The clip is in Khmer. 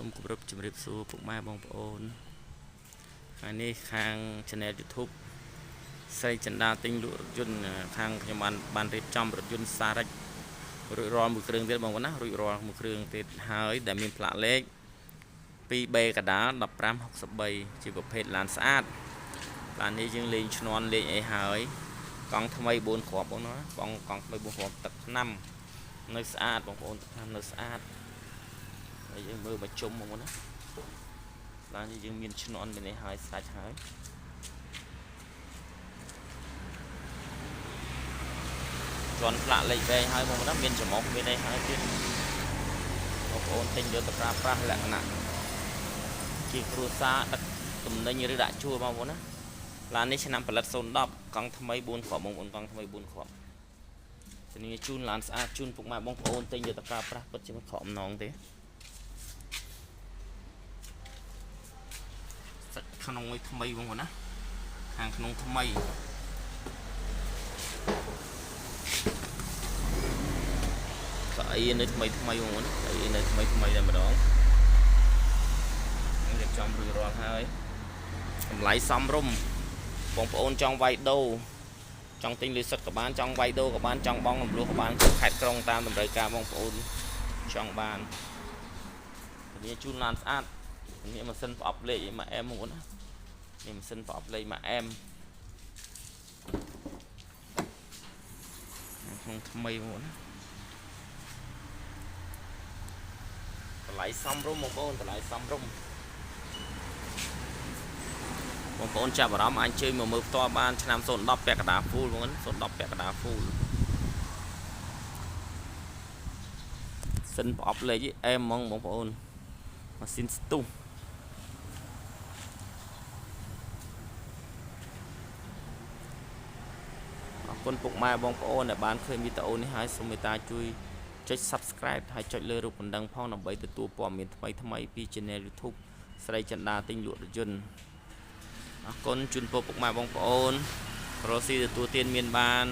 សូមគោរពជំរាបសួរពុកម៉ែបងប្អូនថ្ងៃនេះខាង Channel YouTube ស្រីចិន្តាទិញលក់រថយន្តខាងខ្ញុំបានរៀបចំរថយន្តសារ៉ិចរួចរាល់មួយគ្រឿងទៀតបងប្អូនណារួចរាល់មួយគ្រឿងទៀតហើយដែលមានផ្លាកលេខ 2B កដាល 1563 ជាប្រភេទឡានស្អាតឡាននេះយើងលេងឈ្នន់លេងអីហើយកង់ថ្មី4គ្រាប់បងណាកង់ថ្មី4គ្រាប់ទឹកថ្នាំនៅស្អាតបងប្អូនទឹកថ្នាំនៅស្អាតហើយយើងមើលមកជុំបងប្អូនណាឡាននេះយើងមានឈ្នន់មានអីហើយស្ដាច់ហើយជន់ផ្លាកលេខវែងហើយបងប្អូនណាមានចំអកមានអីហើយទៀតបងប្អូនទិញយកទៅប្រើប្រាស់លក្ខណៈជាគ្រួសារដឹកទំនិញឬដាក់ជួលបងប្អូនណាឡាននេះឆ្នាំផលិត010កង់ថ្មី4គ្រាប់បងប្អូនកង់ថ្មី4គ្រាប់ជំនាញជូនឡានស្អាតជូនពុកម៉ែបងប្អូនទិញយកទៅប្រើប្រាស់ពិតជាមិនខកអំណងទេសាច់ក្នុងមួយថ្មីបងប្អូនណាខាងក្នុងថ្មីកៅអីនៅថ្មីបងប្អូនកៅអីនៅថ្មីតែម្ដងរៀបចំរួចរាល់ហើយតម្លៃសមរម្យបងប្អូនចង់វាយដូរចង់ទិញលុយសុទ្ធក៏បានចង់វាយដូរក៏បានចង់បង់រំលោះក៏បានខេត្តក្រុងតាមតម្រូវការបងប្អូនចង់បាននេះជូនឡានស្អាតនេះម៉ាស៊ីនប្រអប់លេខមកអែមបងប្អូនណានេះម៉ាស៊ីនប្រអប់លេខមកអែមក្នុងថ្មីបងប្អូនណាតម្លៃសមរម្យបងប្អូនតម្លៃសមរម្យបងប្អូនចាប់អារម្មណ៍អាចជួយមកមើលផ្ទាល់បានឆ្នាំ010ពាក់កណ្ដាល full បងប្អូន010ពាក់កណ្ដាល full សិនប្រអប់លេខអែមហ្មងបងប្អូនម៉ាស៊ីនស្ទុះអរគុណពុកម៉ែបងប្អូនដែលបានឃើញវីដេអូនេះហើយសូមមេត្តាជួយចុច Subscribe ហើយចុចលើរូបបណ្ដឹងផងដើម្បីទទួលព័ត៌មានថ្មីពី Channel YouTube ស្រីចិន្តាទិញលក់រថយន្តអរគុណជូនពរពុកម៉ែបងប្អូនរស់ស៊ីទទួលទានមានបាន